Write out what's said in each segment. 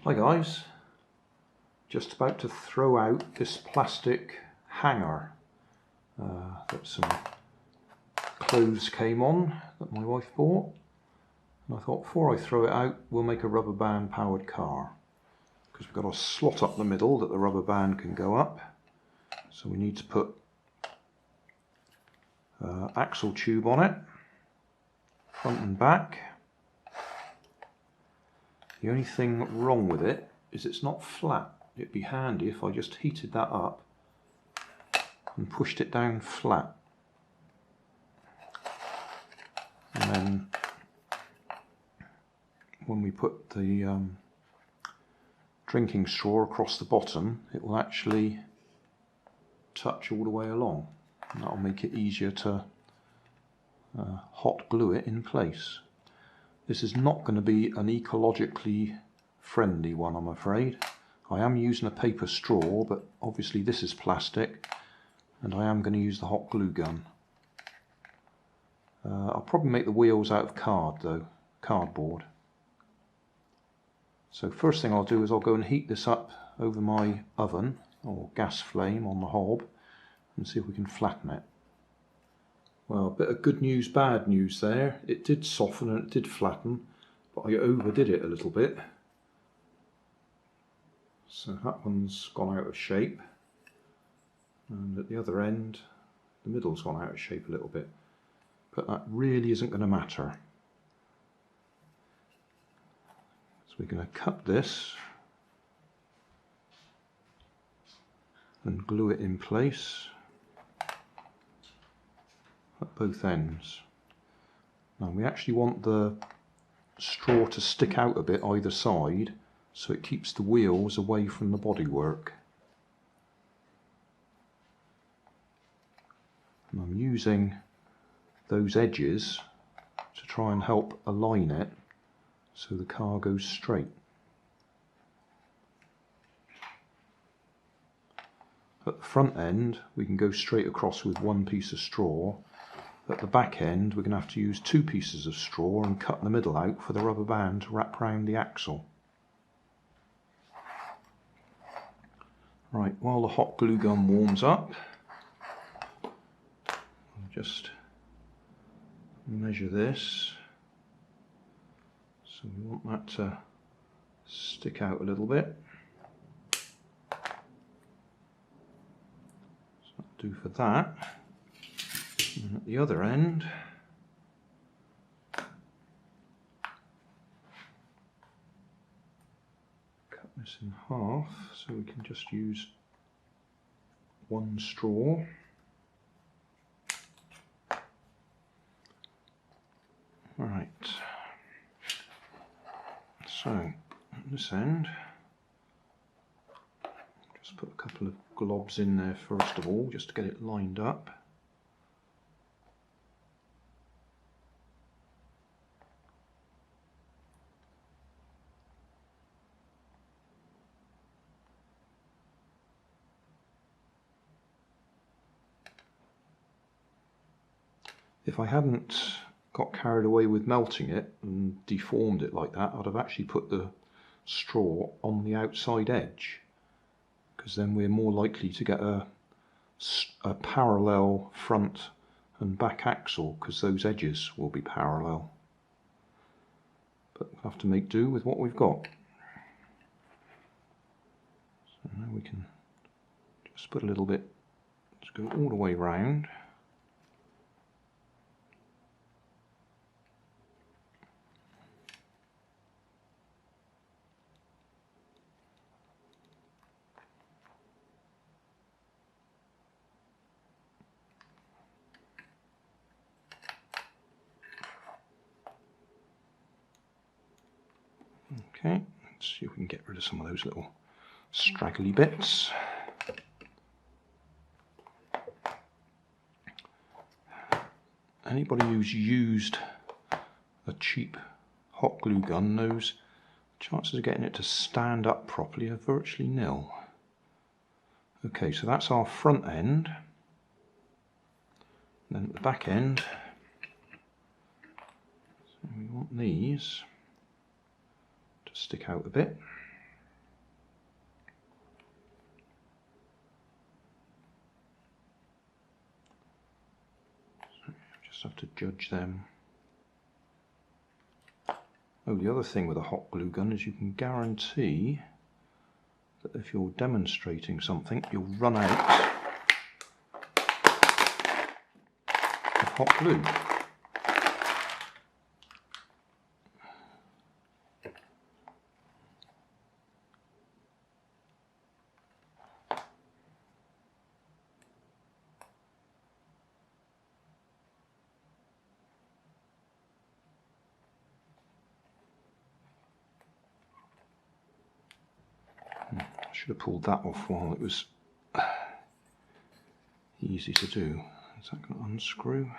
Hi guys, just about to throw out this plastic hanger that some clothes came on that my wife bought, and I thought before I throw it out we'll make a rubber band powered car, because we've got a slot up the middle that the rubber band can go up, so we need to put axle tube on it, front and back. The only thing wrong with it is it's not flat. It'd be handy if I just heated that up and pushed it down flat. And then when we put the drinking straw across the bottom, it will actually touch all the way along. And that'll make it easier to hot glue it in place. This is not going to be an ecologically friendly one, I'm afraid. I am using a paper straw, but obviously this is plastic, and I am going to use the hot glue gun. I'll probably make the wheels out of cardboard. So first thing I'll do is I'll go and heat this up over my oven or gas flame on the hob and see if we can flatten it. Well, a bit of good news, bad news there. It did soften and it did flatten, but I overdid it a little bit. So that one's gone out of shape. And at the other end, the middle's gone out of shape a little bit. But that really isn't going to matter. So we're going to cut this and glue it in place at both ends. Now we actually want the straw to stick out a bit either side, so it keeps the wheels away from the bodywork. And I'm using those edges to try and help align it so the car goes straight. At the front end we can go straight across with one piece of straw. At the back end we're going to have to use two pieces of straw and cut the middle out for the rubber band to wrap around the axle. Right, while the hot glue gun warms up, I'll just measure this. So we want that to stick out a little bit. So that'll do for that. And at the other end, cut this in half so we can just use one straw. Right, so at this end, just put a couple of globs in there first of all, just to get it lined up. If I hadn't got carried away with melting it and deformed it like that, I'd have actually put the straw on the outside edge, because then we're more likely to get a parallel front and back axle, because those edges will be parallel. But we'll have to make do with what we've got. So now we can just put a little bit to go all the way round. Okay, let's see if we can get rid of some of those little straggly bits. Anybody who's used a cheap hot glue gun knows chances of getting it to stand up properly are virtually nil. Okay, so that's our front end. Then at the back end, so we want these to stick out a bit. Just have to judge them. Oh, the other thing with a hot glue gun is you can guarantee that if you're demonstrating something, you'll run out of hot glue. I should have pulled that off while it was easy to do. Is that going to unscrew?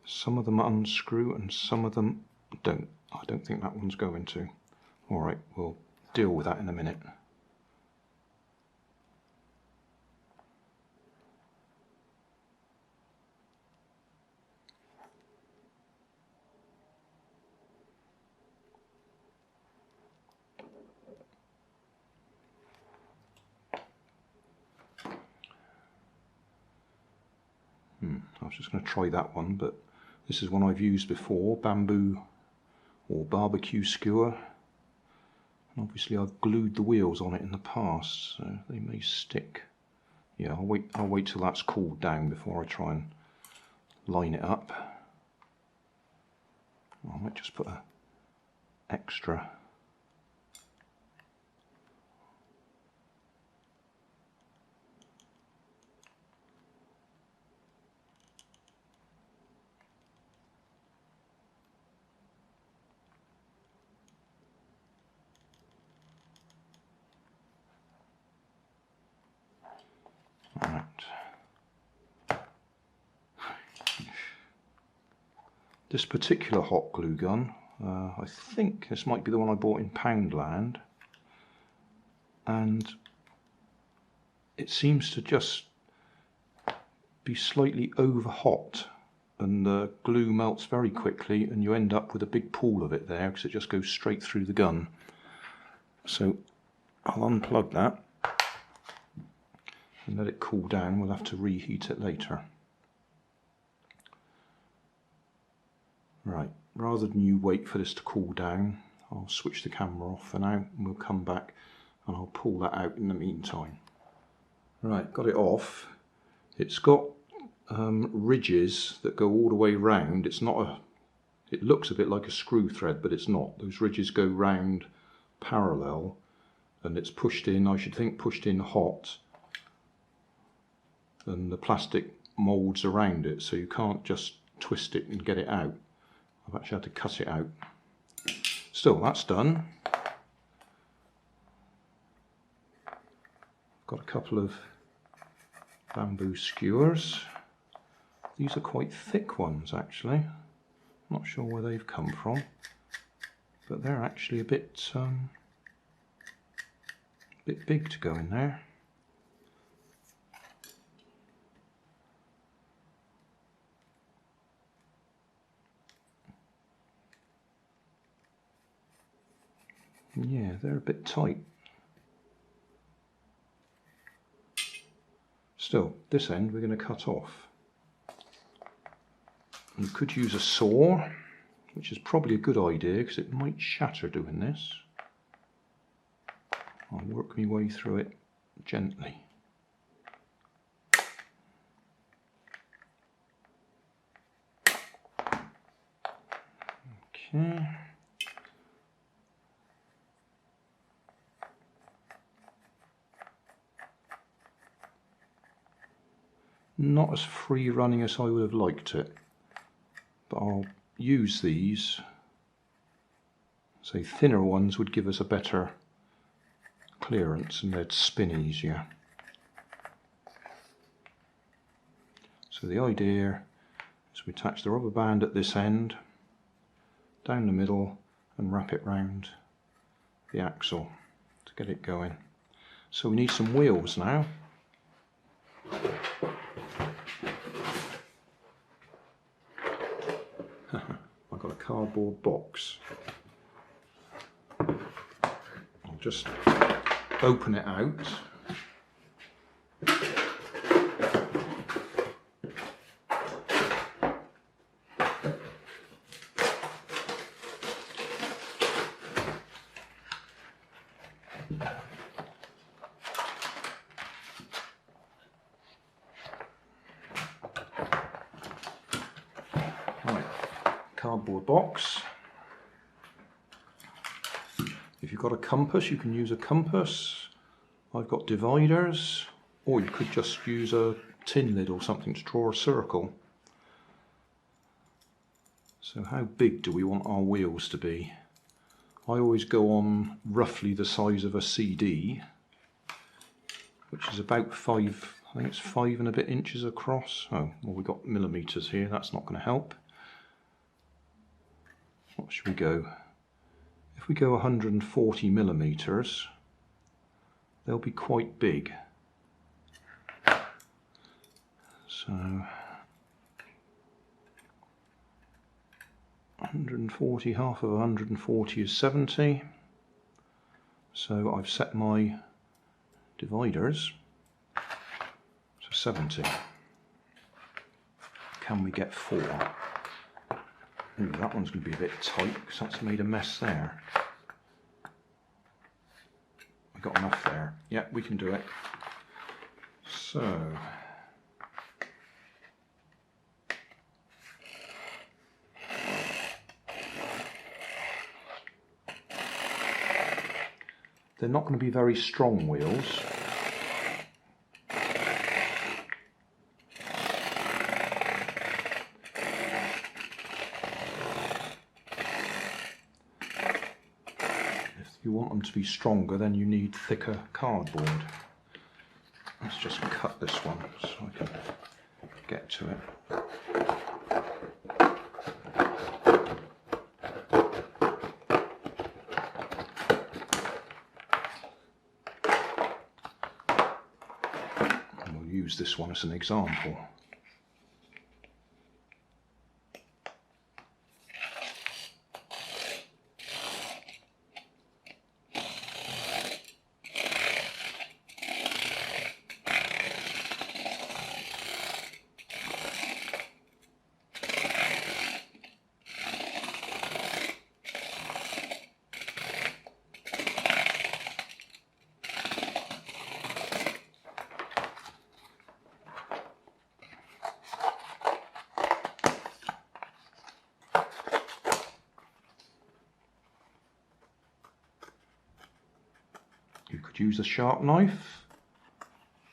Some of them unscrew and some of them don't. I don't think that one's going to. Alright, we'll deal with that in a minute. I was just going to try that one, but this is one I've used before, bamboo or barbecue skewer. And obviously I've glued the wheels on it in the past, so they may stick. Yeah, I'll wait till that's cooled down before I try and line it up. I might just put an extra. Right. This particular hot glue gun, I think this might be the one I bought in Poundland, and it seems to just be slightly over hot, and the glue melts very quickly and you end up with a big pool of it there because it just goes straight through the gun. So I'll unplug that and let it cool down. We'll have to reheat it later. Right, rather than you wait for this to cool down, I'll switch the camera off for now and we'll come back and I'll pull that out in the meantime. Right, got it off. It's got ridges that go all the way round. It's not a, it looks a bit like a screw thread, but it's not. Those ridges go round parallel and it's pushed in, I should think pushed in hot, and the plastic moulds around it, so you can't just twist it and get it out. I've actually had to cut it out. Still, that's done. Got a couple of bamboo skewers. These are quite thick ones actually. Not sure where they've come from, but they're actually a bit big to go in there. Yeah, they're a bit tight. Still, this end we're going to cut off. You could use a saw, which is probably a good idea because it might shatter doing this. I'll work my way through it gently. Okay. Not as free running as I would have liked it, but I'll use these. Say thinner ones would give us a better clearance and they'd spin easier. So the idea is we attach the rubber band at this end, down the middle, and wrap it round the axle to get it going. So we need some wheels now. I've got a cardboard box. I'll just open it out. cardboard box. If you've got a compass, you can use a compass. I've got dividers, or you could just use a tin lid or something to draw a circle. So how big do we want our wheels to be? I always go on roughly the size of a CD, which is about I think it's 5 and a bit inches across. Oh, well, we've got millimeters here, that's not going to help. What should we go? If we go 140 millimeters, they'll be quite big. So 140, half of 140 is 70. So I've set my dividers to 70. Can we get 4? Ooh, that one's going to be a bit tight because that's made a mess there. We've got enough there. Yeah, we can do it. So they're not going to be very strong wheels. If you want them to be stronger, then you need thicker cardboard. Let's just cut this one so I can get to it. And we'll use this one as an example. You could use a sharp knife,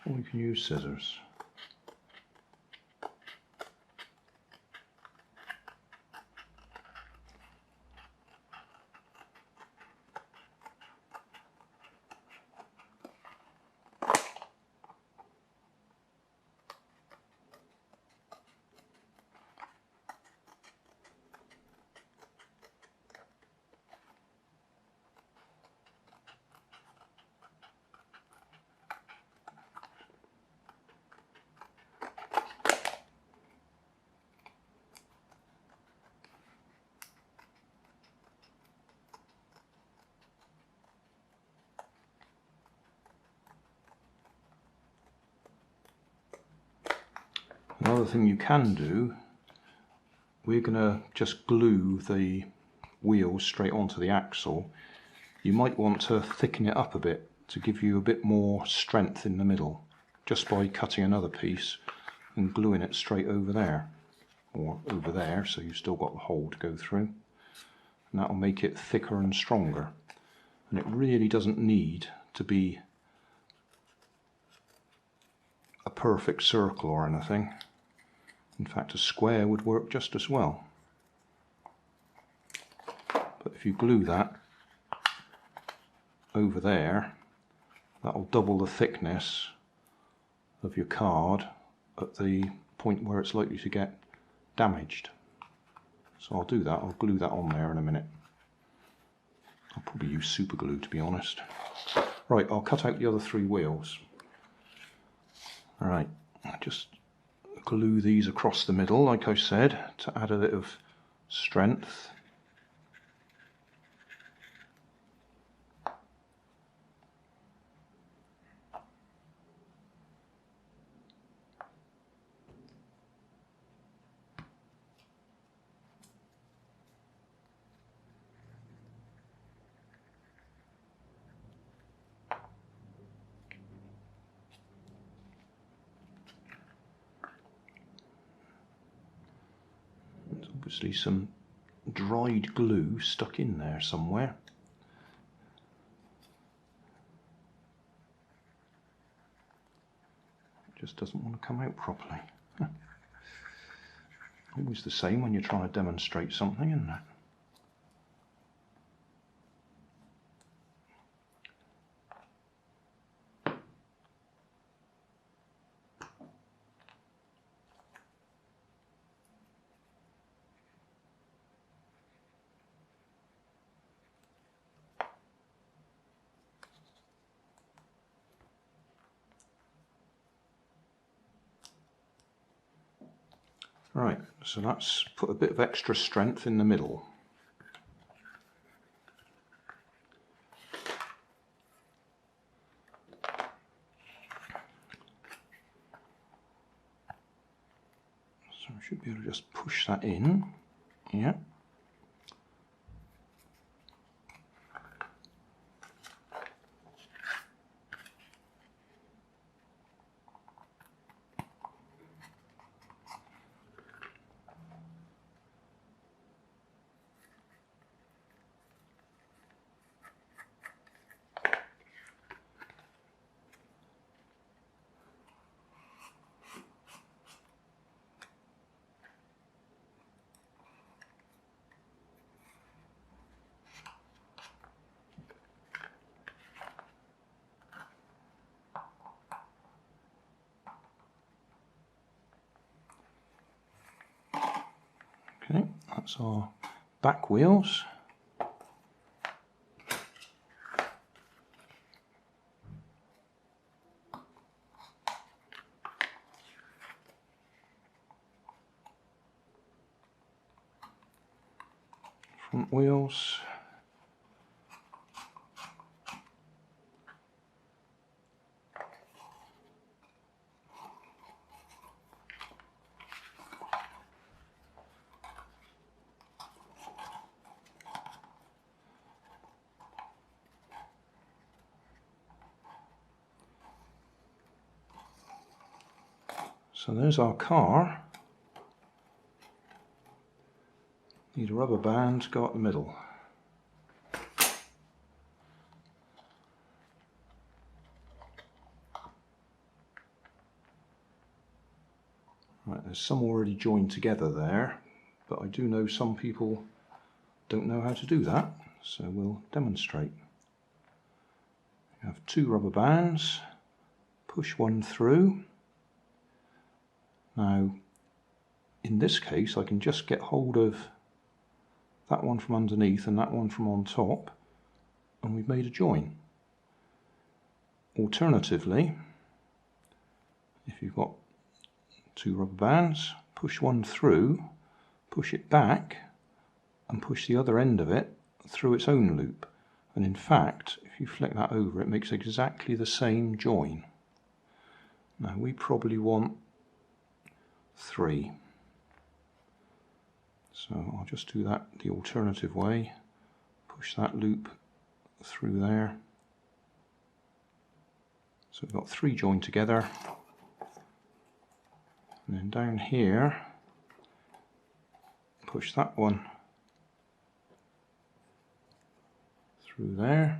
or you can use scissors. Another thing you can do, we're going to just glue the wheels straight onto the axle. You might want to thicken it up a bit to give you a bit more strength in the middle, just by cutting another piece and gluing it straight over there, or over there, so you've still got the hole to go through. And that'll make it thicker and stronger. And it really doesn't need to be a perfect circle or anything. In fact, a square would work just as well. But if you glue that over there, that'll double the thickness of your card at the point where it's likely to get damaged. So I'll do that, I'll glue that on there in a minute. I'll probably use super glue, to be honest. Right, I'll cut out the other 3 wheels. Alright, just glue these across the middle, like I said, to add a bit of strength. Obviously some dried glue stuck in there somewhere. It just doesn't want to come out properly. Always the same when you're trying to demonstrate something, isn't it? Right, so that's put a bit of extra strength in the middle. So I should be able to just push that in. Yeah. Okay, that's our back wheels. Front wheels. So there's our car. Need a rubber band to go up the middle. Right, there's some already joined together there, but I do know some people don't know how to do that, so we'll demonstrate. You have two rubber bands, push one through. Now, in this case, I can just get hold of that one from underneath and that one from on top, and we've made a join. Alternatively, if you've got two rubber bands, push one through, push it back, and push the other end of it through its own loop. And in fact, if you flick that over, it makes exactly the same join. Now, we probably want 3. So I'll just do that the alternative way. Push that loop through there. So we've got 3 joined together. And then down here, push that one through there.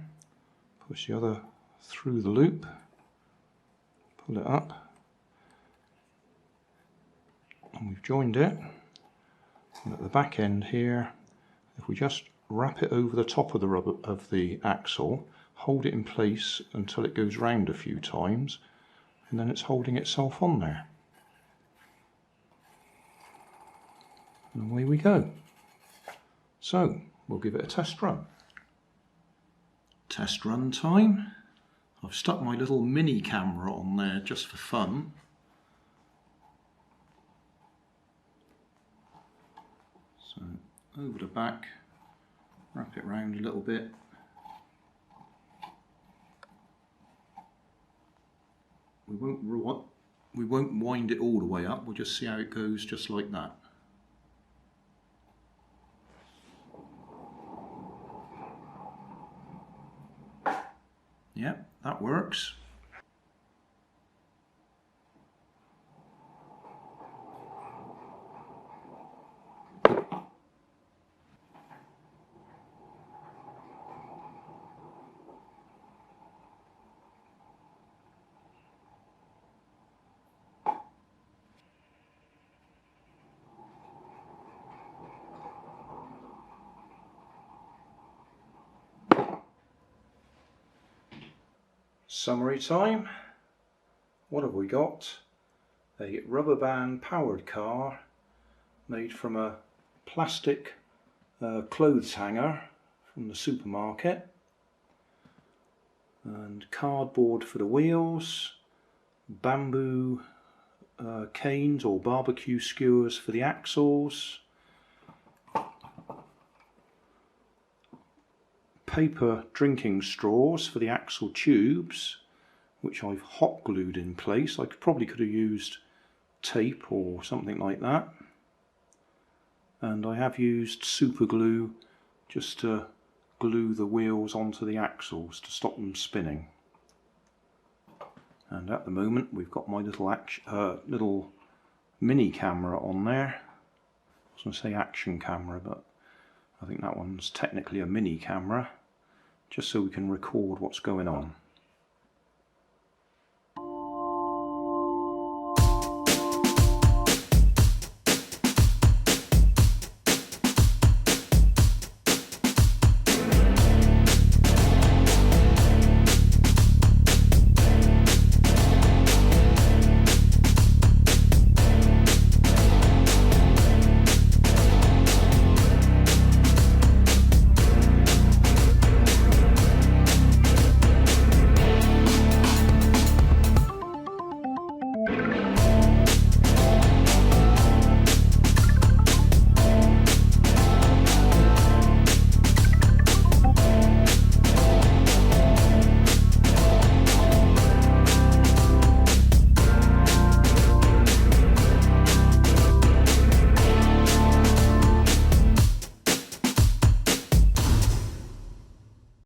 Push the other through the loop. Pull it up. And we've joined it. And at the back end here, if we just wrap it over the top of the rubber of the axle, hold it in place until it goes round a few times, and then it's holding itself on there. And away we go. So we'll give it a test run. Test run time. I've stuck my little mini camera on there just for fun. So over the back, wrap it round a little bit. We won't wind it all the way up, we'll just see how it goes just like that. Yep, that works. Summary time. What have we got? A rubber band powered car made from a plastic clothes hanger from the supermarket, and cardboard for the wheels, bamboo canes or barbecue skewers for the axles, paper drinking straws for the axle tubes, which I've hot glued in place. I probably could have used tape or something like that. And I have used super glue just to glue the wheels onto the axles to stop them spinning. And at the moment we've got my little mini camera on there. I was going to say action camera, but I think that one's technically a mini camera, just so we can record what's going on.